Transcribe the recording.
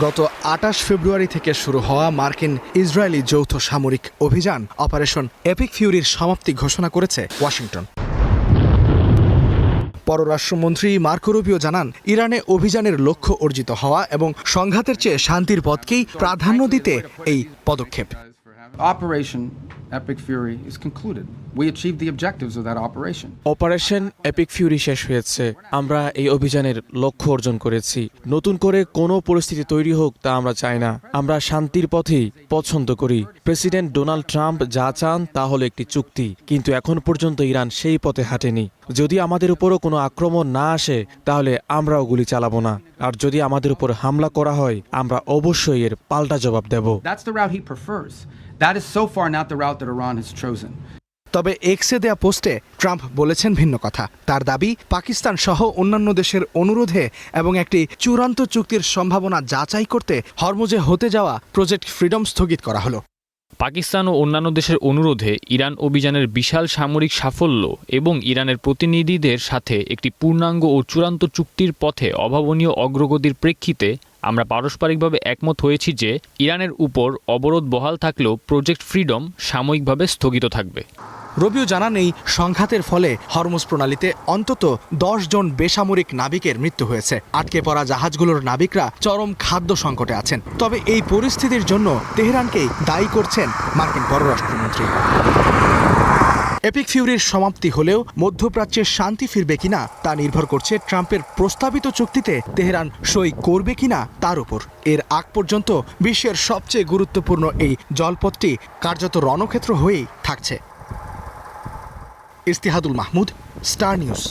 গত ২৮ ফেব্রুয়ারি থেকে শুরু হওয়া মার্কিন ইসরায়েলি যৌথ সামরিক অভিযান অপারেশন এপিক ফিউরির সমাপ্তি ঘোষণা করেছে ওয়াশিংটন। পররাষ্ট্রমন্ত্রী মার্কো রুবিও জানান, ইরানে অভিযানের লক্ষ্য অর্জিত হওয়া এবং সংঘাতের চেয়ে শান্তির পথকেই প্রাধান্য দিতে এই পদক্ষেপ। Operation Epic Fury is concluded. We achieved the objectives of that operation. Operation epic Fury শেষ হয়েছে। আমরা এই অভিযানের লক্ষ্য অর্জন করেছি। নতুন করে কোনো পরিস্থিতি তৈরি হোক তা আমরা চাই না। আমরা শান্তির পথেই পছন্দ করি। প্রেসিডেন্ট ডোনাল্ড ট্রাম্প যা চান তা হলো একটি চুক্তি, কিন্তু এখন পর্যন্ত ইরান সেই পথে হাঁটেনি। যদি আমাদের উপরও কোনো আক্রমণ না আসে তাহলে আমরাও গুলি চালাবো না, আর যদি আমাদের উপর হামলা করা হয় আমরা অবশ্যই এর পাল্টা জবাব দেব। That's the route he prefers. That is so far not the route that Iran has chosen. তবে এক্সে দেয়া পোস্টে ট্রাম্প বলেছেন ভিন্ন কথা। তার দাবি, পাকিস্তান সহ অন্যান্য দেশের অনুরোধে এবং একটি চূড়ান্ত চুক্তির সম্ভাবনা যাচাই করতে হরমুজে হতে যাওয়া প্রজেক্ট ফ্রিডম স্থগিত করা হলো। পাকিস্তান ও অন্যান্য দেশের অনুরোধে ইরান অভিযানের বিশাল সামরিক সাফল্য এবং ইরানের প্রতিনিধিদের সাথে একটি পূর্ণাঙ্গ ও চূড়ান্ত চুক্তির পথে অভাবনীয় অগ্রগতির প্রেক্ষিতে আমরা পারস্পরিকভাবে একমত হয়েছি যে ইরানের উপর অবরোধ বহাল থাকলেও প্রজেক্ট ফ্রিডম সাময়িকভাবে স্থগিত থাকবে। রবিও জানান, এই সংঘাতের ফলে হরমুজ প্রণালীতে অন্তত ১০ জন বেসামরিক নাবিকের মৃত্যু হয়েছে। আটকে পড়া জাহাজগুলোর নাবিকরা চরম খাদ্য সংকটে আছেন। তবে এই পরিস্থিতির জন্য তেহরানকেই দায়ী করছেন মার্কিন পররাষ্ট্রমন্ত্রী। এপিক ফিউরির সমাপ্তি হলেও মধ্যপ্রাচ্যে শান্তি ফিরবে কিনা তা নির্ভর করছে ট্রাম্পের প্রস্তাবিত চুক্তিতে তেহরান সই করবে কিনা তার উপর। এর আগ পর্যন্ত বিশ্বের সবচেয়ে গুরুত্বপূর্ণ এই জলপথটি কার্যত রণক্ষেত্র হয়েই থাকছে। ইস্তিহাদুল মাহমুদ, স্টার নিউজ।